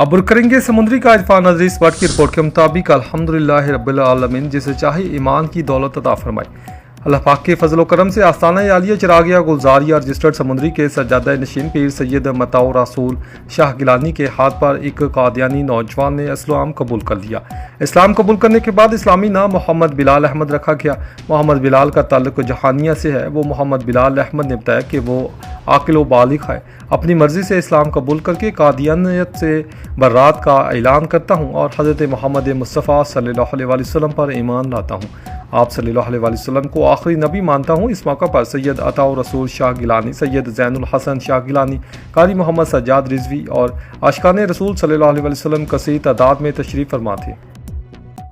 अब करेंगे समुद्री का इरफान अजीज भट्ट की रिपोर्ट के मुताबिक अल्हम्दुलिल्लाह रब्बिल आलमीन जिसे चाहे ईमान की दौलत अता फरमाए। अल्लाह पाक के फजल करम से आस्ताना आलिया चिरागिया गुलजारिया रजिस्टर्ड समुद्री के सज्जादा नशीन पीर सैयद मताउ रसूल शाह गिलानी के हाथ पर एक कादियानी नौजवान ने इस्लाम कबूल कर लिया। इस्लाम कबूल करने के बाद इस्लामी नाम मोहम्मद बिलाल अहमद रखा गया। मोहम्मद बिलाल का ताल्लुक जहानिया से है। वो मोहम्मद बिलाल अहमद ने बताया कि वो आकिल व बालिग है। अपनी मर्ज़ी से इस्लाम कबूल करके कादियानियत से बर्रात का ऐलान करता हूँ और हज़रत मोहम्मद मुस्तफ़ा सल्लल्लाहु अलैहि वसल्लम पर ईमान लाता हूँ। आप सल्लल्लाहु अलैहि वसल्लम को आखिरी नबी मानता हूँ। इस मौका पर सैयद अताउ रसूल शाह गिलानी, सैयद ज़ैनुल हसन शाह गिलानी, कारी मोहम्मद सज्जाद रिजवी और आशिकान रसूल सल्लल्लाहु अलैहि वसल्लम कसीर तादाद में तशरीफ़ फरमा थे।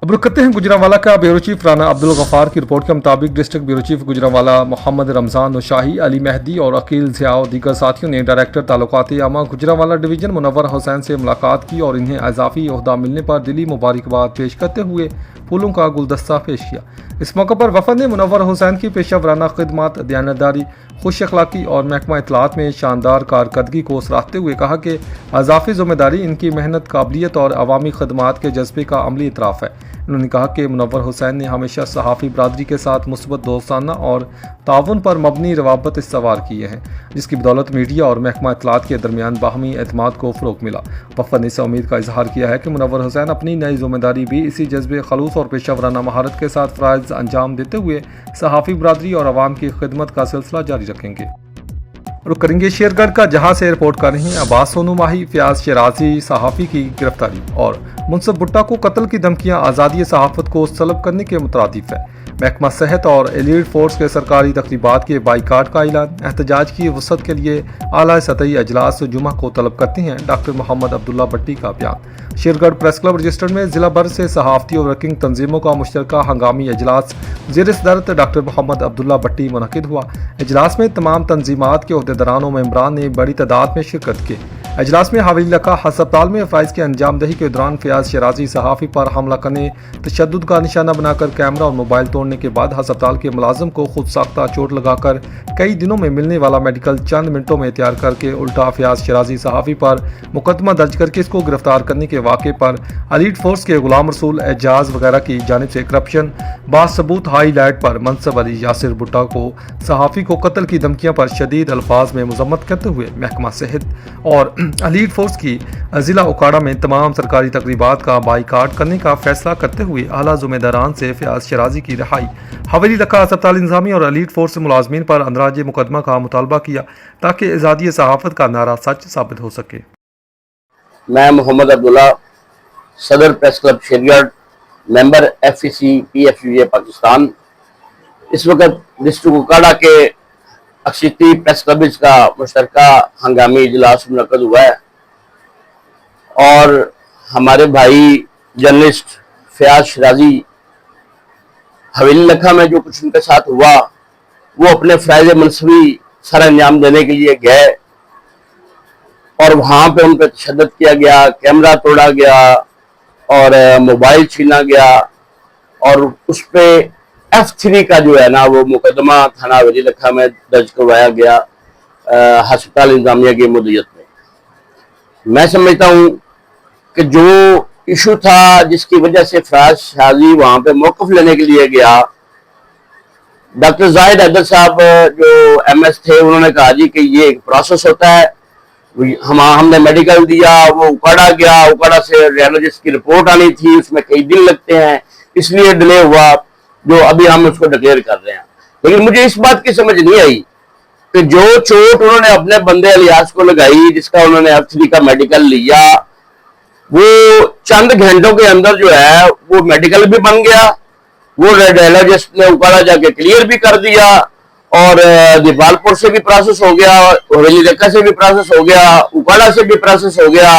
अब रुक करते हैं गुजरांवाला का ब्यूरो चीफ राना अब्दुल गफ़ार की रिपोर्ट के मुताबिक district bureau chief Gujranwala Mohammad Ramzan Shahi, Ali Mehdi और अकील ज़िया और दीगर साथियों ने डायरेक्टर ताल्लुकात आमा गुजरांवाला डिवीज़न मुनव्वर हुसैन से मुलाकात की और इन्हें इजाफी ओहदा मिलने पर दिली मुबारकबाद पेश करते हुए फूलों का गुलदस्ता पेश किया। इस मौके पर वफद ने मुनव्वर हुसैन की पेशा वराना खिदमत, दयानतदारी, खुश अखलाकी और महकमा इत्तलात में शानदार कारकर्दगी को सराहते हुए कहा कि अजाफी ज़िम्मेदारी इनकी मेहनत, काबिलियत और अवामी खदमात के जज्बे का अमली इतराफ़ है। उन्होंने कहा कि मुनव्वर हुसैन ने हमेशा सहाफ़ी बरादरी के साथ मुस्बत दोस्ताना और ताउन पर मबनी रवाबत इस्तवार किए हैं, जिसकी बदौलत मीडिया और महकमा इत्तलात के दरमियान बाहमी एतमाद को फ़रोग़ मिला। वफ़द ने इस उम्मीद का इजहार किया है कि मुनव्वर हुसैन अपनी नई ज़िम्मेदारी भी इसी जज्बे, खलूस और पेशा वराना महारत के साथ फ़राइज़ अंजाम देते हुए सहाफ़ी बरादरी और आवाम की खिदमत का सिलसिला जारी रखेंगे। रुक करेंगे शेरगढ़ का, जहां से रिपोर्ट कर रहे हैं अब्बास सोनू माही, फयाज शराजी सहाफ़ी की गिरफ्तारी और मुनसब भुट्टा को कत्ल की धमकियां आज़ादी सहाफ़त को तलब करने के मुतरादिफ है। महकमा सेहत और एलीट फोर्स के सरकारी तकरीबात के बाइकाट का ऐलान। एहतजाज की वसअत के लिए आला सतही अजलास जुमा को तलब करते हैं डॉक्टर मोहम्मद अब्दुल्ला भट्टी का बयान। शेरगढ़ प्रेस क्लब रजिस्टर्ड में जिला भर से सहाफ़ती और वर्किंग तंजीमों का मुश्तरका हंगामी अजलास ज़ेर सदरत डॉक्टर मोहम्मद अब्दुल्ला भट्टी मुनक़िद हुआ। अजलास में तमाम तंजीमात के अहदेदारान और मेम्बरान ने बड़ी तादाद में शिरकत की। अजलास में हवेली लखा हस्पताल में फ़राइज़ की अंजाम दही के दौरान फयाज शराजी सहाफ़ी पर हमला करने, तशद्दुद का निशाना बनाकर कैमरा और मोबाइल तोड़ने के बाद हस्पताल के मुलाजिम को खुद साख्ता चोट लगाकर कई दिनों में मिलने वाला मेडिकल चंद मिनटों में तैयार करके उल्टा फयाज शराजी सहाफ़ी पर मुकदमा दर्ज करके इसको गिरफ्तार करने के वाक़े पर एलीट फोर्स के गुलाम रसूल एजाज वगैरह की जानिब से करप्शन बासबूत हाईलाइट पर मनसब अली यासिर भुट्टा को सहाफ़ी को कत्ल की धमकियां पर शदीद अल्फाज में मजम्मत करते हुए महकमा सेहत और एलीट फोर्स की ज़िला उकाड़ा में तमाम सरकारी तकरीबात का बाइकाट करने का फैसला करते हुए आला ज़िम्मेदारान से फयाज शराजी की रिहाई, हवेली लखा अस्पताल इंतजामी और एलीट फोर्स मुलाजमीन पर अंदराज मुकदमा का मुतालबा किया ताकि आज़ादी सहाफ़त का नारा सच साबित हो सके। मैं मोहम्मद अब्दुल्ला, सदर press club Shergarh, member FEC PFUJ Pakistan, इस वक्त डिस्ट्रिक्ट उकाड़ा के अक्सियती प्रेस क्लब का मुश्तरका हंगामी इजलास मुनक़्क़द हुआ है और हमारे भाई जर्नलिस्ट फयाज शराजी हवेली लखा में जो कुछ उनके साथ हुआ वो अपने फ़राइज़ मनसबी सर अंजाम देने के लिए गए और वहां पे उन पर तशद्दुद किया गया, कैमरा तोड़ा गया और मोबाइल छीना गया और उस पे F3 का जो है ना वो मुकदमा थाना हवेली लखा में दर्ज करवाया गया हस्पताल इंतजामिया की मुद्दत में। मैं समझता हूँ कि जो इशू था जिसकी वजह से फयाज शराजी वहां पे मौक़िफ़ लेने के लिए गया, डॉक्टर जाहिद हैदर साहब जो MS थे उन्होंने कहा जी कि ये एक प्रोसेस होता है, हमने मेडिकल दिया, वो उकाड़ा गया, उकाड़ा से रेडियोलॉजिस्ट की रिपोर्ट आनी थी, उसमें कई दिन लगते हैं, इसलिए डिले हुआ जो अभी हम उसको डिक्लेयर कर रहे हैं। लेकिन मुझे इस बात की समझ नहीं आई कि जो चोट उन्होंने अपने बंदे अलियास को लगाई, जिसका उन्होंने F3 का मेडिकल लिया, वो चंद घंटों के अंदर जो है वो मेडिकल भी बन गया, वो रेडियोलॉजिस्ट ने उकाड़ा जाके क्लियर भी कर दिया और दीपालपुर से भी प्रोसेस हो गया, हवेली लखा से भी प्रोसेस हो गया, उकाड़ा से भी प्रोसेस हो गया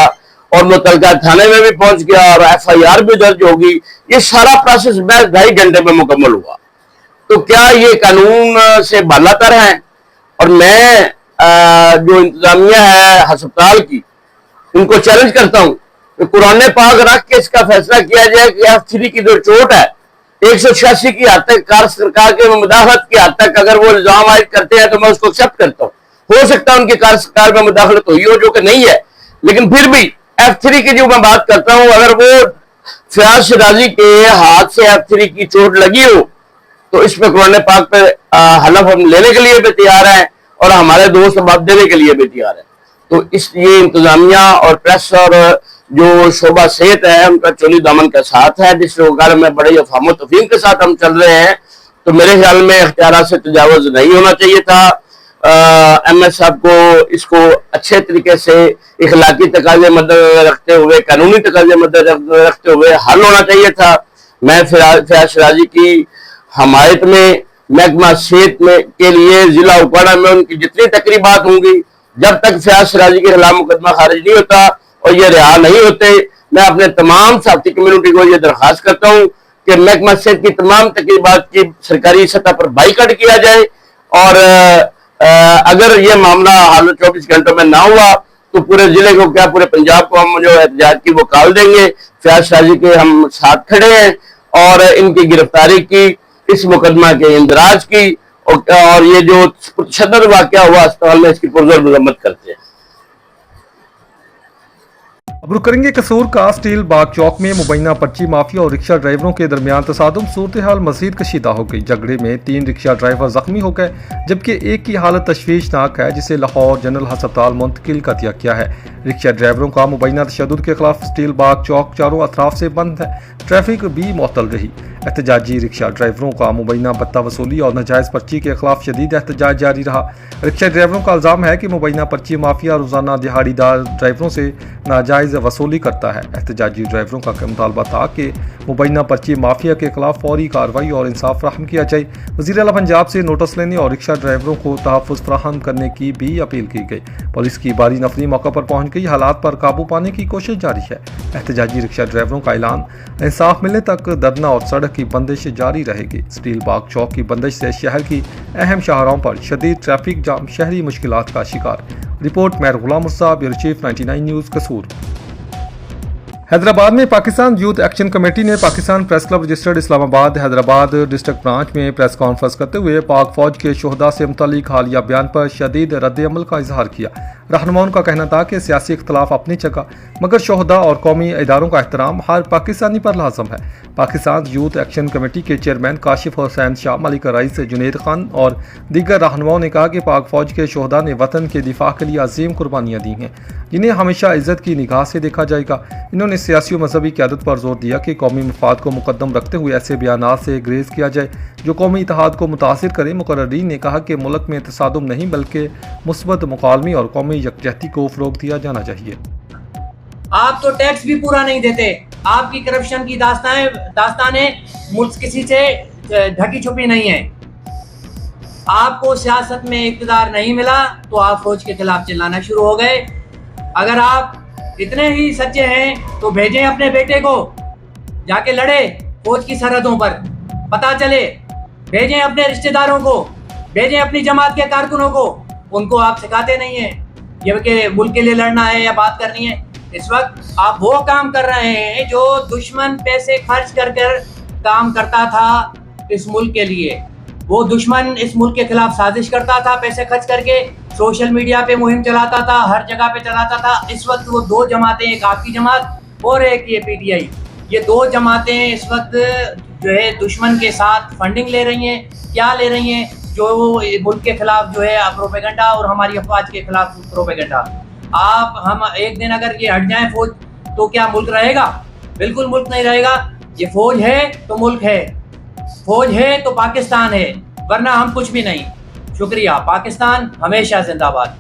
और मुतलका थाने में भी पहुंच गया और FIR भी दर्ज होगी। ये सारा प्रोसेस महज 2.5 घंटे में मुकम्मल हुआ। तो क्या ये कानून से बालातर है? और मैं जो इंतजामिया है हस्पताल की, उनको चैलेंज करता हूं कि कुरान पाक रख के इसका फैसला किया जाए कि F3 की जो चोट है 186 की हद तक सरकार के मुदाखलत की हद तक अगर वो इल्जाम आयद करते हैं तो मैं उसको एक्सेप्ट करता हूँ। हो सकता है उनकी सरकार में मुदाखलत हुई हो जो कि नहीं है, लेकिन फिर भी F3 की जो मैं बात करता हूं, अगर वो फयाज शिराजी के हाथ से F3 की चोट लगी हो तो इस पे कुरान पाक पे हलफ हम लेने के लिए भी तैयार हैं और हमारे दोस्त बात देने के लिए भी तैयार हैं। तो इसलिए इंतजामिया और प्रेस और जो शोबा सेहत है उनका चोली दामन के साथ है, जिस कारण में बड़े अफवाह तफहीम के साथ हम चल रहे हैं। तो मेरे ख्याल में इख्तियार से तजावुज नहीं होना चाहिए था। MS साहब को इसको अच्छे तरीके से इखलाकी तकाजे मद्देनजर रखते हुए, कानूनी तकाजे मद्देनजर रखते हुए हल होना चाहिए था। मैं फयाज शिराजी की हमायत में महकमा सेहत में के लिए जिला उपाड़ा में उनकी जितनी तकरीबात होंगी, जब तक फयाज शिराजी के खिलाफ मुकदमा खारिज नहीं होता और ये रिहा नहीं होते, मैं अपने तमाम साथी कम्युनिटी को ये दरख्वास्त करता हूँ कि महकमा सेहत की तमाम तकरीबात की सरकारी सतह पर बाइकाट किया जाए और अगर ये मामला हाल 24 घंटों में ना हुआ तो पूरे जिले को क्या पूरे पंजाब को हम जो एहतजाज की वो कॉल देंगे। फयाज शिराजी के हम साथ खड़े हैं और इनकी गिरफ्तारी की, इस मुकदमा के इंदराज की और ये जो तशद्दुद वाक़या हुआ अस्पताल में इसकी पुरजोर मजम्मत करते हैं। अब रुक करेंगे कसूर का स्टील बाग चौक में मुबैना पर्ची माफिया और रिक्शा ड्राइवरों के दरमियान तसादुम। सूरत हाल मजीद कशीदा हो गई। झगड़े में 3 रिक्शा ड्राइवर जख्मी हो गए जबकि एक की हालत तशवीशनाक है जिसे लाहौर जनरल अस्पताल मुंतकिल कर दिया गया है। रिक्शा ड्राइवरों का मुबैना तशद्दुद के खिलाफ स्टील बाग चौक चारों अतराफ से बंद है, ट्रैफिक भी मुअत्तल रही। एहतजाजी रिक्शा ड्राइवरों का मुबैना भत्ता वसूली और नाजायज़ पर्ची के खिलाफ शदीद एहतजाज जारी रहा। रिक्शा ड्राइवरों का इल्ज़ाम है कि मुबैना पर्ची माफिया रोज़ाना दिहाड़ीदार ड्राइवरों से नाजायज़ वसूली करता है। एहतजाजी ड्राइवरों का मुतालबा था कि मुबैना पर्ची माफिया के खिलाफ फौरी कार्रवाई और इंसाफ फराहम किया जाए। वज़ीर आला पंजाब से नोटिस लेने और रिक्शा ड्राइवरों को तहफ़्फ़ुज़ फराहम करने की भी अपील की गई। पुलिस की भारी नफरी मौके पर पहुँच गई, हालात पर काबू पाने की कोशिश जारी है। एहतजाजी रिक्शा ड्राइवरों का ऐलान, इंसाफ मिलने तक धरना और सड़क की बंदिश जारी रहेगी। स्टील बाग चौक की बंदिश से शहर की अहम शाहराहों पर शदीद ट्रैफिक जाम, शहरी मुश्किलात का शिकार। रिपोर्ट मेहर गुलाम मुर्सा, ब्यूरो चीफ 99 न्यूज़ कसूर। हैदराबाद में पाकिस्तान यूथ एक्शन कमेटी ने Pakistan press club registered Islamabad Hyderabad district branch में प्रेस कॉन्फ्रेंस करते हुए पाक फौज के शोहदा से मुतालिक हालिया बयान पर शदीद रद्द-ए-अमल का इजहार किया। रहनुमाओं का कहना था कि सियासी इख्तलाफ अपनी जगह, मगर शोहदा और कौमी इदारों का एहतराम हर पाकिस्तानी पर लाजम है। पाकिस्तान यूथ एक्शन कमेटी के चेयरमैन काशिफ हुसैन शाह, मलिक रईस जुनैद खान और दीगर रहनुमाओं ने कहा कि पाक फौज के शोहदा ने वतन के दिफा के लिए अजीम कुर्बानियाँ दी हैं, जिन्हें हमेशा इज्जत की निगाह से देखा जाएगा। इन्होंने सियासी और मजहबी क़यादत पर जोर दिया कि कौमी मफाद को मुकद्दम रखते हुए ऐसे बयानात से ग्रेज किया जाए जो कौमी इत्तेहाद को मुतासिर करे। मुकर्रीन ने कहा कि मुल्क में तसादुम नहीं बल्कि मुस्बत मुकालमी और कौमी यकजहती को फ़रोग़ दिया जाना चाहिए। आप तो टैक्स भी पूरा नहीं देते, आपकी करप्शन की दास्तानें मुल्क किसी से ढकी छुपी नहीं है। आपको सियासत में इक़्तिदार नहीं मिला तो आप फौज के खिलाफ चिल्लाना शुरू हो गए। अगर आप इतने ही सच्चे हैं तो भेजें अपने बेटे को, जाके लड़े फौज की सरहदों पर, पता चले। भेजें अपने रिश्तेदारों को, भेजें अपनी जमात के कारकुनों को। उनको आप सिखाते नहीं हैं ये कि मुल्क के लिए लड़ना है या बात करनी है। इस वक्त आप वो काम कर रहे हैं जो दुश्मन पैसे खर्च कर काम करता था इस मुल्क के लिए। वो दुश्मन इस मुल्क के खिलाफ साजिश करता था, पैसे खर्च करके सोशल मीडिया पे मुहिम चलाता था, हर जगह पे चलाता था। इस वक्त वो 2 जमातें, एक आपकी जमात और एक ये PTI, ये 2 जमातें इस वक्त जो है दुश्मन के साथ फंडिंग ले रही हैं। क्या ले रही हैं? जो मुल्क के खिलाफ जो है प्रोपेगेंडा और हमारी अफवाज के खिलाफ प्रोपेगेंडा। हम एक दिन अगर ये हट जाए फौज तो क्या मुल्क रहेगा? बिल्कुल मुल्क नहीं रहेगा। ये फौज है तो मुल्क है, फौज है तो पाकिस्तान है, वरना हम कुछ भी नहीं। शुक्रिया। पाकिस्तान हमेशा जिंदाबाद।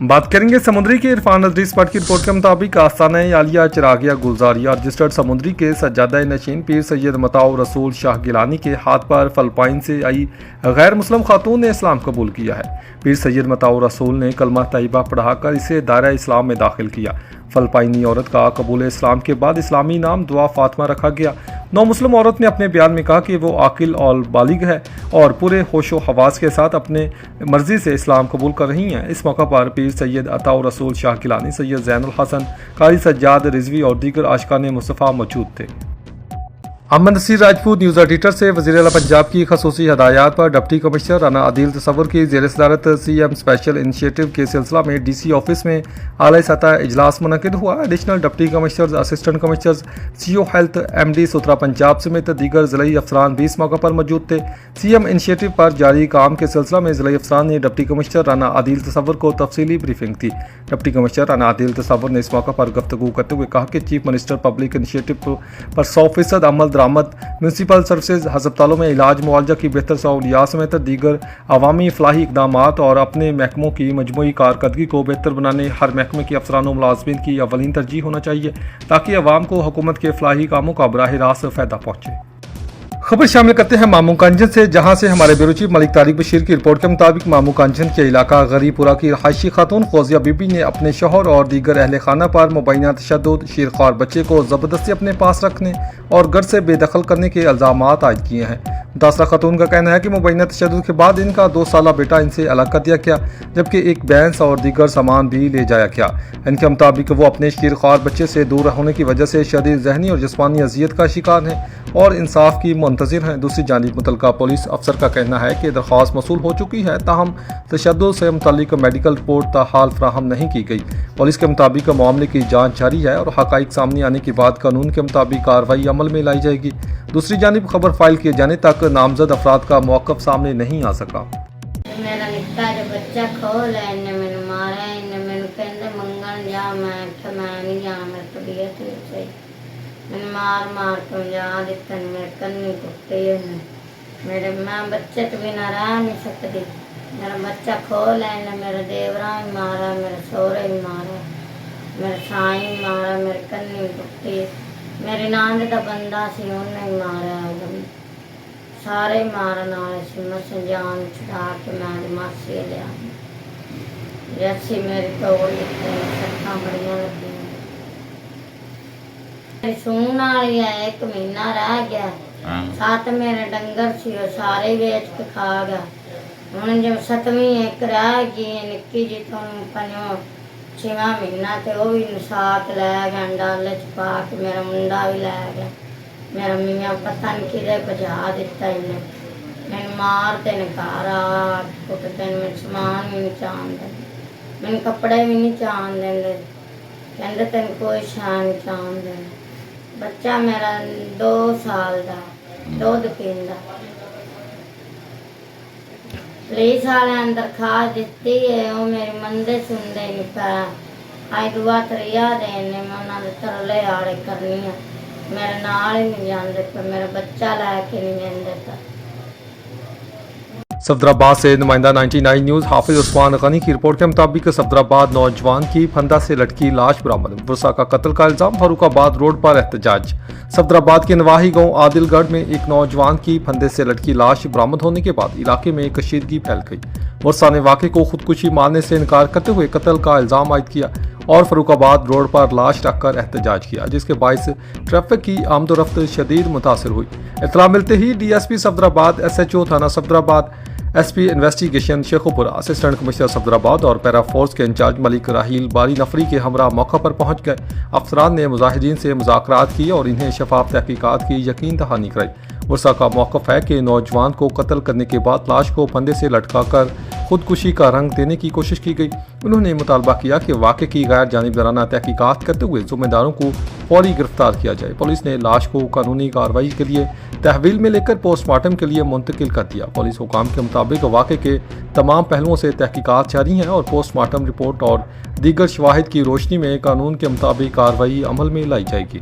बात करेंगे समुद्री के इरफान नजरी स्पॉट की रिपोर्ट के मुताबिक आस्ताना आलिया चिरागिया गुलजारिया रजिस्टर्ड समुद्री के सज्जादा नशीन पीर सैयद मताउ रसूल शाह गिलानी के हाथ पर फिलिपाइन से आई गैर मुस्लिम खातून ने इस्लाम कबूल किया है। पीर सैयद मताउ रसूल ने कलमा तैयबा पढ़ाकर इसे दायरा इस्लाम में दाखिल किया। फिलिपाइनी औरत का कबूल इस्लाम के बाद इस्लामी नाम दुआ फातिमा रखा गया। नौ मुस्लिम औरत ने अपने बयान में कहा कि वो आकिल और बालिग है और पूरे होशो हवास के साथ अपने मर्जी से इस्लाम कबूल कर रही हैं। इस मौका पर पीर सैयद अताउर रसूल शाह गिलानी, सैयद ज़ैनुल हसन, कारी सज्जाद रिजवी और दीगर आशिकान मुस्तफ़ा मौजूद थे। अमन नसीर राजपूत न्यूज़ एडिटर से वज़ीर आला पंजाब की खसूसी हदायत पर डिप्टी कमिश्नर राना आदिल तसव्वुर की ज़ेर सदारत CM स्पेशल इनिशिएटिव के सिलसिला में DC ऑफिस में आला सतह इजलास मुनक़िद हुआ। Additional deputy commissioner, assistant commissioner, CO health, MD सुथरा पंजाब समेत दीगर ज़िलाई अफसरान भी इस मौका पर मौजूद थे। CM इनिशिएटिव पर जारी काम के सिलसिला में ज़िलाई अफसरान ने डिप्टी कमिश्नर राना आदिल तसव्वुर को तफसीली ब्रीफिंग दी। डिप्टी कमिश्नर राना आदिल तसव्वुर ने इस मौका पर गुफ्तगू करते हुए कहा कि चीफ मिनिस्टर पब्लिक इनिशिएटिव पर 100% अमल दरामद, म्यूनसिपल सर्विसेज, हस्पतालों में इलाज मुआवजा की बेहतर सहूलियात समेत दीगर अवामी फलाही इकदाम और अपने महकमों की मजमूई कारकर्दगी को बेहतर बनाने हर महकमे के अफसरान व मुलाजमीन की अवलीन तरजीह होना चाहिए ताकि अवाम को हुकूमत के फलाही कामों का बराह रास्त फ़ायदा पहुँचे। खबर शामिल करते हैं मामू कांजन से, जहां से हमारे ब्यूरो चीफ मलिक तारिक बशीर की रिपोर्ट के मुताबिक मामू कांजन के इलाका गरीपुरा की रहायशी खातून फौजिया बीबी ने अपने शौहर और दीगर अहले खाना पर मुबैना तशद्दुद, शीरख्वार बच्चे को ज़बरदस्ती अपने पास रखने और घर से बेदखल करने के इल्ज़ाम आयद किए हैं। मुतासरा खातून का कहना है कि मुबैना तशद्दुद के बाद इनका 2 साला बेटा इनसे अलग कर दिया गया, जबकि एक भैंस और दीगर सामान भी ले जाया गया। इनके मुताबिक वो अपने शीरख्वार बच्चे से दूर होने की वजह से शदीद ज़हनी और जिस्मानी अजियत का शिकार हैं और इंसाफ की मुंतज़िर हैं। दूसरी जानिब मुतल्लिका पुलिस अफसर का कहना है कि दरख्वास्त मसूल हो चुकी है, ताहम तशद्दुद से मुतल्लिक मेडिकल रिपोर्ट ताहाल फ्राहम नहीं की गई। पुलिस के मुताबिक मामले की जांच जारी है और हक़ाइक़ सामने आने के बाद कानून के मुताबिक कार्रवाई अमल में लाई जाएगी। दूसरी जानिब खबर फाइल किए जाने तक नामजद अफराद का मौक़िफ़ सामने नहीं आ सका। मेरा निक्का जो बच्चा खोल है, इन्हें मैंने मारा, इन्हें मैंने कहते मंगन जा, मैं नहीं जा, मेरी तबीयत नहीं सही, मैंने मार के जा दिता, मेरे कन्नी टुटे मेरे, मैं बच्चे तो बिना रह नहीं सकती। मेरा बच्चा खोल है, इन्हें मेरा देवरा भी मारा, मेरे सौरे भी मारा, मेरे साई भी मारा, मेरे कन्नी टुटी, मेरी नांद का बंदा सी उन्हें मारा, सारे मारन वाले सी। मैं जान छुड़ा के मैं मासी लिया, जैसी मेरी तोड़ दी, सट्टा बड़िया लगी। सून वाली है, 1 महीना रह गया, 7 मेरे डंगर सी सारे बेच के खा गया। हूँ जब 7वीं एक रह गई निक्की जी, तो 5वां महीना तो वह भी नसाक लै गया, डाले च पा के मेरा मुंडा भी लै गया। मेरा मियाँ पता नहीं कि भजा दिता, इन्हें मैंने मारते ने घर आ कुटते, मैं समान भी नहीं चाहन दे, मैंने कपड़े भी नहीं चाहन देंगे, कहते तेन कोई शान नहीं चाहन दे। बच्चा मेरा 2 साल का दुध पींदा, पुलिस वाले अंदर खा दी है, वो मेरी मंदे सुनते नहीं पा। अज 2-3 दिन मैं उन्होंने तरले आड़े करनी है, मेरे नाल ही नहीं जाते पर मेरा बच्चा लैके नहीं जाते। सफदराबाद से नुमाइंदा 99 न्यूज़ हाफिज उस्मान गनी की रिपोर्ट के मुताबिक सफदराबाद नौजवान की फंदा से लटकी लाश बरामद, वर्षा का कत्ल का इल्ज़ाम, फरुखाबाद रोड पर एहतजाज। सफदराबाद के नवाही गांव आदिलगढ़ में एक नौजवान की फंदे से लटकी लाश बरामद होने के बाद इलाके में कशीदगी फैल गई। वर्षा ने वाक़े को खुदकुशी मारने से इनकार करते हुए कत्ल का इल्ज़ाम आयद किया और फरुखाबाद रोड पर लाश रखकर एहतजाज किया, जिसके बायस ट्रैफिक की आमदोरफ्त शदीद मुतासर हुई। इत्तला मिलते ही DSP सफदराबाद, SHO थाना Safdarabad, SP investigation Sheikhupura, assistant commissioner Safdarabad और पैरा फोर्स के इंचार्ज मलिक राहील बारी नफरी के हमरा मौका पर पहुंच गए। अफसरान ने मुजाहिदीन से मुज़ाकरात किए और इन्हें शफाफ तहकीकात की यकीन दहानी कराई। वर्षा का मौक़िफ़ है कि नौजवान को कत्ल करने के बाद लाश को फंदे से लटकाकर खुदकुशी का रंग देने की कोशिश की गई। उन्होंने मुतालबा किया कि वाक़े की गैर जानिबदाराना तहकीकात करते हुए ज़िम्मेदारों को फौरी गिरफ्तार किया जाए। पुलिस ने लाश को कानूनी कार्रवाई के लिए तहवील में लेकर पोस्टमार्टम के लिए मुंतकिल कर दिया। पुलिस हुकाम के मुताबिक वाक़े के तमाम पहलुओं से तहकीकात जारी हैं और पोस्टमार्टम रिपोर्ट और दीगर शवाहिद की रोशनी में कानून के मुताबिक कार्रवाई अमल में लाई जाएगी।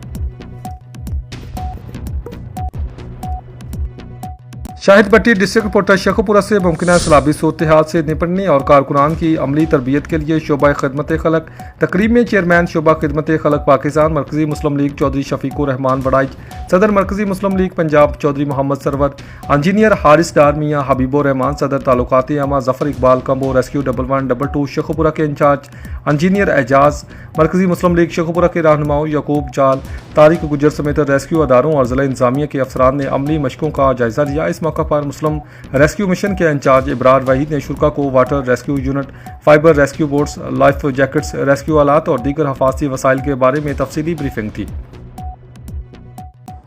शाहिद भट्टी डिस्ट्रिक्ट रिपोर्टर शेखुपुरा से मुमकिन सैलाबी सूरत-ए-हाल से निपटने और कारकुनान की अमली तरबियत के लिए शोबा खिदमत खलक तकरीब में चेयरमैन शोबा खिदमत खलक पाकिस्तान मरकजी मुस्लिम लीग चौधरी शफीकुर रहमान वड़ाइच, सदर मरकजी मुस्लिम लीग पंजाब चौधरी मोहम्मद सरवर, इंजीनियर हारिस डार मियाँ हबीबुर रहमान, सदर ताल्लुकात आमा जफर इकबाल कम्बो, रेस्क्यू 1112 शेखुपुरा के इंचार्ज इंजीनियर एजाज, मरकजी मुस्लिम लीग शेखुपुरा के रहनुमाओं यकूब जाल, तारिक गुजर समेत रेस्क्यू अदारों और जिला इंतजामिया के अफसरान ने अमली मशकों का जायजा लिया। इस मौका पर मुस्लिम रेस्क्यू मिशन के इंचार्ज इब्रार वहीद ने शुरा को water rescue unit, fibre rescue boats, life jackets, rescue आलात और दीगर हफाजती वसाइल के बारे में तफसीली ब्रीफिंग थी।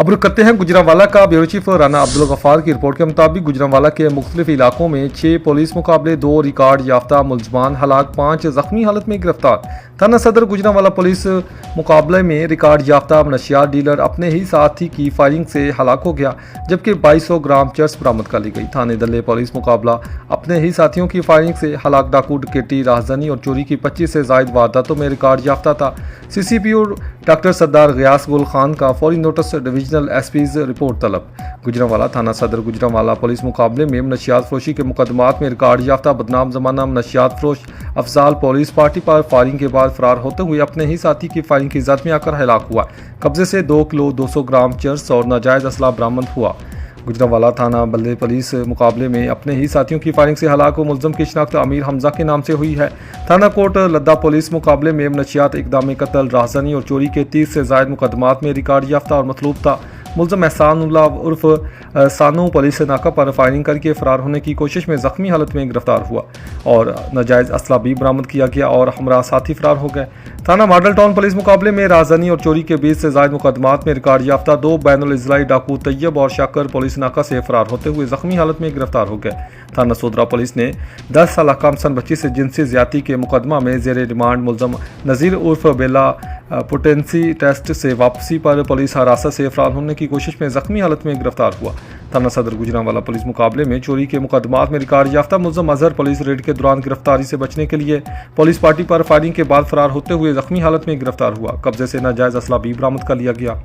अब रुक करते हैं गुजरांवाला का। ब्यूरो चीफ राना अब्दुल गफ्फार की रिपोर्ट के मुताबिक गुजरांवाला के मुख्तलिफ इलाकों में 6 पुलिस मुकाबले, 2 रिकॉर्ड याफ्ता मुलजमान हलाक, 5 जख्मी हालत में गिरफ्तार। थाना सदर गुजरांवाला पुलिस मुकाबले में रिकॉर्ड याफ्ता मनशियात डीलर अपने ही साथी की फायरिंग से हलाक हो गया, जबकि 2200 ग्राम चर्स बरामद कर ली गई। थाने दल्ले पुलिस मुकाबला अपने ही साथियों की फायरिंग से हलाक डाकू, डकैती, राहजनी और चोरी की 25 से जायद वारदातों में रिकॉर्ड याफ्ता था। CCPO डॉक्टर सरदार गयास गुल खान का फौरी नोटिस, डिविजनल SP's रिपोर्ट तलब। गुजरांवाला थाना सदर गुजरांवाला पुलिस मुकाबले में मनशियात फरोशी के मुकदमात में रिकॉर्ड याफ्ता बदनाम जमाना मनशियात फरोश अफजाल पुलिस पार्टी पर फायरिंग के बाद फरार होते हुए अपने ही साथी की फायरिंग की जद में आकर हलाक हुआ। कब्जे से 2 किलो 200 ग्राम चर्स और नाजायज असला बरामद हुआ। गुजरांवाला थाना बल्ले पुलिस मुकाबले में अपने ही साथियों की फायरिंग से हलाक हुए मुलजम की शिनाख्त अमीर हमजा के नाम से हुई है। थाना कोट लद्दा पुलिस मुकाबले में मनशियात, इक़दाम कत्ल, राहजनी और चोरी के 30 से जायद मुकदमात में रिकॉर्ड याफ्ता और मतलूब था। मुलजम एहसानुल्लाह उर्फ सानू पुलिस नाका पर फायरिंग करके फरार होने की कोशिश में जख्मी हालत में गिरफ्तार हुआ और नाजायज असला भी बरामद किया गया और हमरा साथी फरार हो गए। थाना मॉडल टाउन पुलिस मुकाबले में राजधानी और चोरी के 20 से जायद मुकदमात में रिकॉर्ड याफ्ता 2 बैनुल इजलाई डाकू तैयब और शाकर पुलिस नाका से फरार होते हुए जख्मी हालत में गिरफ्तार हो गए। थाना सोदरा पुलिस ने 10 साल कम सन बच्ची से जिनसी ज्यादती के मुकदमा में जेर रिमांड मुलजम नज़ीर उर्फ बेला पोटेंसी टेस्ट से वापसी पर पुलिस हिरासत से फरार होने की कोशिश में जख्मी हालत में गिरफ्तार हुआ। थाना सदर गुजरांवाला पुलिस मुकाबले में चोरी के मुकदमात में रिकॉर्ड याफ्ता मुलजम अजहर पुलिस रेड के दौरान गिरफ्तारी से बचने के लिए पुलिस पार्टी पर फायरिंग के बाद फरार होते हुए जख्मी हालत में गिरफ्तार हुआ। कब्जे से नाजायज असला भी बरामद कर लिया गया।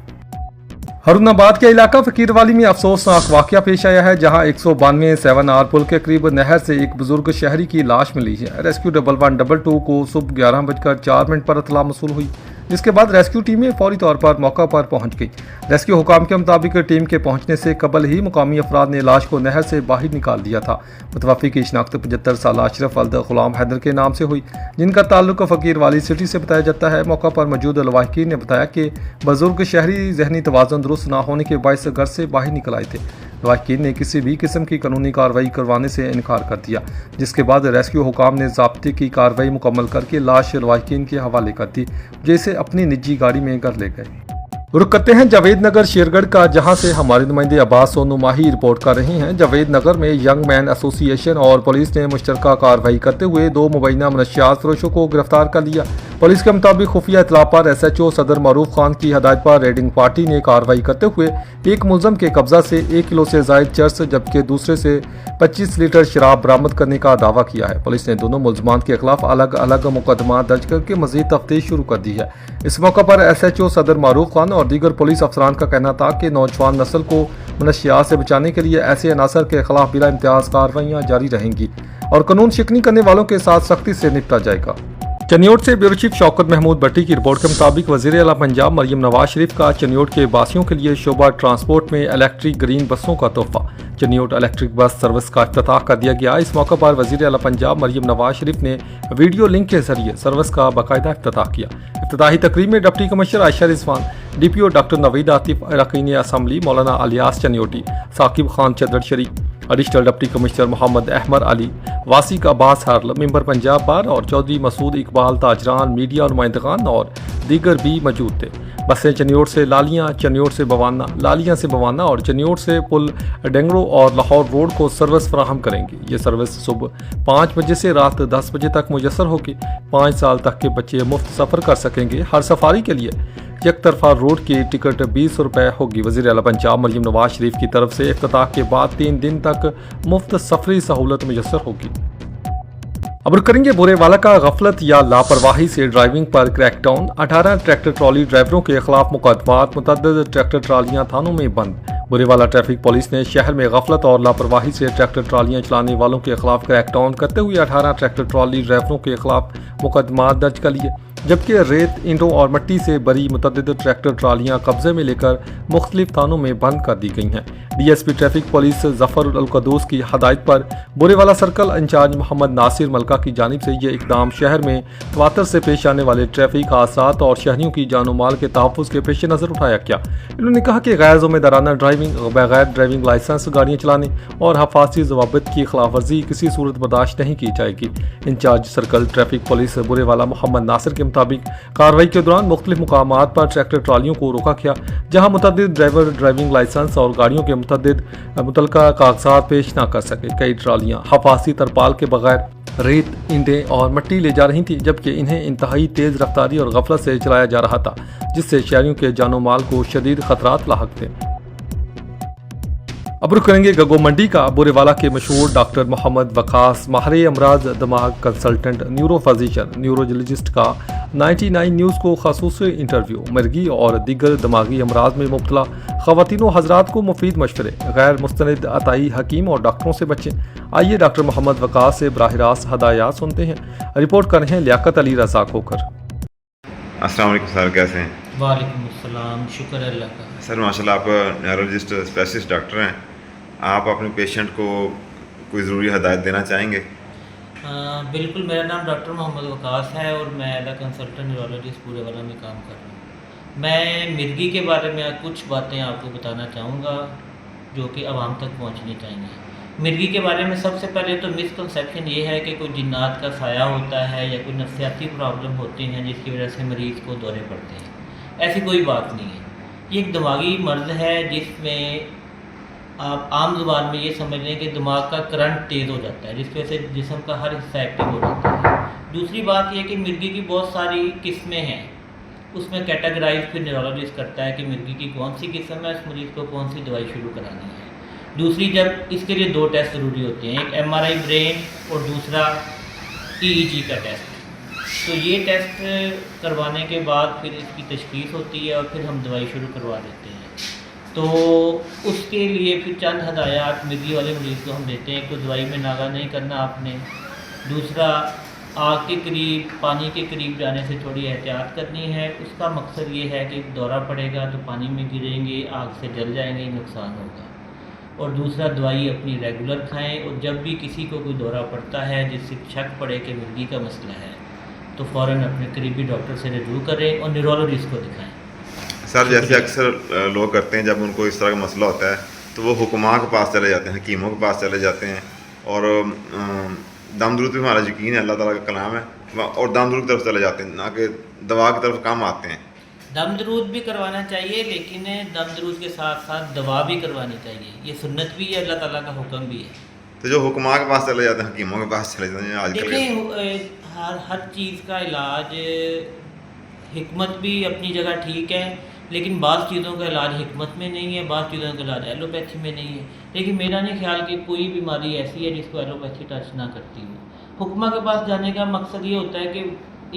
हरुनाबाद के इलाका फकीरवाली में अफसोसनाक वाकया पेश आया है, जहां 192 7R पुल के करीब नहर से एक बुजुर्ग शहरी की लाश मिली है। रेस्क्यू 1122 को सुबह 11:04 पर इत्तला मौसूल हुई, जिसके बाद रेस्क्यू टीमें फौरी तौर पर मौका पर पहुंच गई। रेस्क्यू हुकाम के मुताबिक टीम के पहुंचने से कबल ही मुकामी अफराद ने लाश को नहर से बाहर निकाल दिया था। मुतवफ़ी की शिनाख्त 75 साल अशरफ अल्द गुलाम हैदर के नाम से हुई, जिनका ताल्लुक फकीरवाली सिटी से बताया जाता है। मौका पर मौजूद लवाहिकीन ने बताया कि बुजुर्ग शहरी जहनी तवाज़ुन दुरुस्त न होने के बायस घर से बाहर निकल आए थे। लवाहिकीन ने किसी भी किस्म की कानूनी कार्रवाई करवाने से इनकार कर दिया, जिसके बाद रेस्क्यू हुकाम ने ज़ाब्ते की कार्रवाई मुकम्मल करके लाश लवाहिकीन के हवाले कर दी, जैसे अपनी निजी गाड़ी में घर ले गए। रुक करते हैं जावेद नगर शेरगढ़ का, जहां से हमारे नुमाइंदे अब्बास सोनू माही रिपोर्ट कर रहे हैं। जावेद नगर में यंग मैन एसोसिएशन और पुलिस ने मुश्तरका कार्रवाई करते हुए 2 मुबैना मनशियात फरोशों को गिरफ्तार कर लिया। पुलिस के मुताबिक खुफिया इतला पर SHO सदर मारूफ खान की हदायत पर रेडिंग पार्टी ने कार्रवाई करते हुए एक मुलजम के कब्जा से 1 किलो से जायद चर्स जबकि दूसरे से 25 लीटर शराब बरामद करने का दावा किया है। पुलिस ने दोनों मुलजमान के खिलाफ अलग अलग मुकदमा दर्ज करके मजीद तफ्तीश शुरू कर दी है। इस मौका पर SHO सदर मारूफ खान और दीगर पुलिस अफसरान का कहना था कि नौजवान नस्ल को मनशियात से बचाने के लिए ऐसे अनासर के खिलाफ बिला इम्तियाज कार्रवाइयाँ जारी रहेंगी और कानून शिकनी करने वालों के साथ सख्ती से निपटा जाएगा। चनियोट से ब्यूरो चीफ शौकत महमूद भट्टी की रिपोर्ट के मुताबिक वज़ीर आला पंजाब मरियम नवाज शरीफ का चनियोट के बासियों के लिए शोबा ट्रांसपोर्ट में इलेक्ट्रिक ग्रीन बसों का तोहफा। चनियोट इलेक्ट्रिक बस सर्विस का इफ्तिताह कर दिया गया। इस मौके पर वज़ीर आला पंजाब मरियम नवाज शरीफ ने वीडियो लिंक के जरिए सर्विस का बाकायदा इफ्तिताह किया। इफ्तिताही तकरीब में deputy commissioner Ayesha Rizwan, DPO doctor Naveed Atif, अरकान assembly Maulana Ilyas Chinioti, Saqib Khan Chadhar Sharif, additional deputy commissioner Mohammad Ahmad Ali, Wasiq Abbas Haral, member Punjab bar और चौधरी मसूद इकबाल, ताजरान, मीडिया नुमाइंदगान और दीगर भी मौजूद थे। बसें चनियोट से लालियाँ, चनियोट से बवाना, लालियाँ से बवाना और चनियोट से पुल डेंगरो और लाहौर रोड को सर्विस फराहम करेंगी। ये सर्विस सुबह 5 बजे से रात 10 बजे तक मुयसर होगी। 5 साल तक के बच्चे मुफ्त सफ़र कर सकेंगे। हर सफारी के लिए एक तरफा रोड की टिकट 20 रुपये होगी। वज़ीर आला पंजाब मरियम नवाज शरीफ की तरफ से इफ्तिताह के बाद 3 दिन तक मुफ्त सफरी सहूलत मुयसर होगी। अब करेंगे बुरेवाला का गफलत या लापरवाही से ड्राइविंग पर क्रैकडाउन। 18 ट्रैक्टर ट्रॉली ड्राइवरों के खिलाफ मुकदमात, मुतअद्दिद ट्रैक्टर ट्रालियां थानों में बंद। बुरेवाला ट्रैफिक पुलिस ने शहर में गफलत और लापरवाही से ट्रैक्टर ट्रालियां चलाने वालों के खिलाफ क्रैकडाउन करते हुए 18 ट्रैक्टर ट्रॉली ड्राइवरों के खिलाफ मुकदमात दर्ज कर लिए, जबकि रेत, ईंटों और मिट्टी से भरी मुतअद्दिद ट्रैक्टर ट्रालियां कब्जे में लेकर मुख्तलिफ थानों में बंद कर दी गई हैं। DSP ट्रैफिक पुलिस जफर अल कदूस की हदायत पर बुरेवाला सर्कल इंचार्ज मोहम्मद नासिर मलका की जानिब से ये इकदाम शहर में तवातर से पेश आने वाले ट्रैफिक हादसात और शहरियों की जान माल के तहफ़्फ़ुज़ के पेश नज़र उठाया गया। इन्होंने कहा कि गैर ज़िम्मेदाराना ड्राइविंग, बगैर ड्राइविंग लाइसेंस गाड़ियाँ चलाने और हफाजती ज़वाबित की खिलाफ वर्जी किसी सूरत बर्दाश्त नहीं की जाएगी। Incharge circle traffic police Burewala Mohammad Nasir के मुताबिक कार्रवाई के दौरान मुख्तलिफ मुकामात पर ट्रैक्टर ट्रालियों को रोका गया, जहां मुतअद्दिद ड्राइवर ड्राइविंग लाइसेंस और गाड़ियों के मुतल्लिका कागजात पेश न कर सके। कई ट्रालियां हफासी तरपाल के बगैर रेत, ईंटें और मिट्टी ले जा रही थी, जबकि इन्हें इंतहाई तेज रफ्तारी और गफलत से चलाया जा रहा था, जिससे शहरियों के जानो माल को शदीद खतरात लाहक थे। अब रुख करेंगे गगो मंडी का। बुरेवाला के मशहूर डॉक्टर मोहम्मद वकास माहिर अमराज दिमाग कंसल्टेंट न्यूरो फिजिशियन न्यूरोलॉजिस्ट का 99 न्यूज़ को खसूसी इंटरव्यू। मिर्गी और दीगर दिमागी अमराज में मुब्तला ख़वातीन हज़रात को मुफीद मशवरे, गैर मुस्तनद अताई हकीम और डॉक्टरों से बचें। आइए डॉक्टर मोहम्मद वकास से बराह रास्त हदायत सुनते हैं। रिपोर्ट कर रहे हैं लियाकत अली रज़ा खोखर। अस्सलाम वालेकुम सर, कैसे हैं? वालेकुम अस्सलाम, शुक्र अल्लाह का। सर माशाल्लाह आप न्यूरोलॉजिस्ट स्पेशलिस्ट डॉक्टर हैं, आप अपने पेशेंट को कोई ज़रूरी हदायत देना चाहेंगे? बिल्कुल, मेरा नाम डॉक्टर मोहम्मद वकास है और मैं as a consultant neurologist Burewala में काम कर रहा हूँ। मैं मिर्गी के बारे में कुछ बातें आपको बताना चाहूँगा जो कि आवाम तक पहुँचनी चाहिए। मिर्गी के बारे में सबसे पहले तो मिसकंसेप्शन ये है कि कोई जिन्नात का साया होता है या कोई नफ्सियाती प्रॉब्लम होती हैं जिसकी वजह से मरीज़ को दौरे पड़ते हैं। ऐसी कोई बात नहीं है। ये एक दिमागी मर्ज़ है जिसमें आप आम ज़ुबान में ये समझ लें कि दिमाग का करंट तेज़ हो जाता है, जिसकी वजह से जिस्म का हर हिस्सा एक्टिव हो जाता है। दूसरी बात यह कि मिर्गी की बहुत सारी किस्में हैं, उसमें कैटेगराइज फिर न्यूरोलॉजिस्ट करता है कि मिर्गी की कौन सी किस्म है, उस मरीज़ को कौन सी दवाई शुरू करानी है। दूसरी, जब इसके लिए 2 टेस्ट ज़रूरी होते हैं, एक MRI ब्रेन और दूसरा EEG का टेस्ट। तो ये टेस्ट करवाने के बाद फिर इसकी तशख़ीस होती है और फिर हम दवाई शुरू करवा देते हैं। तो उसके लिए फिर चंद हदायत मिर्गी वाले मरीज़ को हम देते हैं। एक तो दवाई में नागा नहीं करना आपने, दूसरा आग के करीब, पानी के करीब जाने से थोड़ी एहतियात करनी है। उसका मकसद ये है कि दौरा पड़ेगा तो पानी में गिरेंगे, आग से जल जाएंगे, नुकसान होगा। और दूसरा, दवाई अपनी रेगुलर खाएं और जब भी किसी को कोई दौरा पड़ता है जिससे शक पड़े कि मिर्गी का मसला है तो फ़ौरन अपने करीबी डॉक्टर से रजू करें और न्यूरोलॉजिस्ट को दिखाएं। सर, जैसे अक्सर लोग करते हैं, जब उनको इस तरह का मसला होता है तो वो हुक्मा के पास चले जाते हैं, हकीमों के पास चले जाते हैं और दम दरूद भी हमारा यकीन है, अल्लाह ताला का कलाम है, और दम दरूद की तरफ चले जाते हैं, ना कि दवा की तरफ कम आते हैं। दम दरूद भी करवाना चाहिए, लेकिन दम दरूद के साथ साथ दवा भी करवानी चाहिए। ये सुन्नत भी है, अल्लाह ताला का हुक्म भी है। तो जो हुक्मा के पास चले जाते हैं, हकीमों के पास चले जाते हैं आजकल, देखिए हर चीज़ का इलाज, हिकमत भी अपनी जगह ठीक है, लेकिन बाज़ चीज़ों का इलाज हिकमत में नहीं है, बाज़ चीज़ों का इलाज एलोपैथी में नहीं है। लेकिन मेरा नहीं ख्याल कि कोई बीमारी ऐसी है जिसको एलोपैथी टच ना करती हो। हुक्मा के पास जाने का मकसद ये होता है कि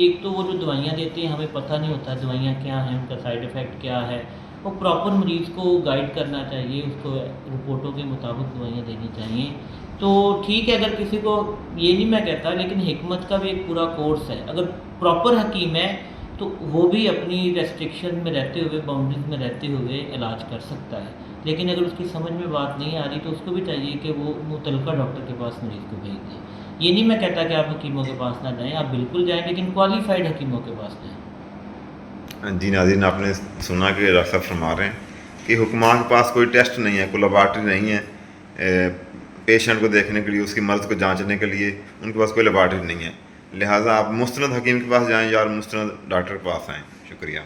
एक तो वो जो दवाइयाँ देते हैं हमें पता नहीं होता दवाइयाँ क्या हैं, उनका साइड इफ़ेक्ट क्या है। वो प्रॉपर मरीज़ को गाइड करना चाहिए, उसको रिपोर्टों के मुताबिक दवाइयाँ देनी चाहिए। तो ठीक है, अगर किसी को, ये नहीं मैं कहता, लेकिन हिकमत का भी एक पूरा कोर्स है। अगर प्रॉपर हकीम है तो वो भी अपनी रेस्ट्रिक्शन में रहते हुए, बाउंड्रीज में रहते हुए इलाज कर सकता है। लेकिन अगर उसकी समझ में बात नहीं आ रही तो उसको भी चाहिए कि वो मुतल्लिका डॉक्टर के पास मरीज़ को भेज दें। ये नहीं मैं कहता कि आप हकीमों के पास ना जाएं, आप बिल्कुल जाएं, लेकिन क्वालिफाइड हकीमों के पास जाएं। जी नाज़रीन, आपने सुना कि डॉक्टर साहब फरमा रहे हैं कि हुक्मा के पास कोई टेस्ट नहीं है, कोई लेबॉर्ट्री नहीं है पेशेंट को देखने के लिए, उसकी मर्ज़ को जांचने के लिए उनके पास कोई लेबॉर्ट्री नहीं है। लिहाजा आप मुस्तनद हकीम के पास जाएं या मुस्तनद डॉक्टर के पास आएँ। शुक्रिया।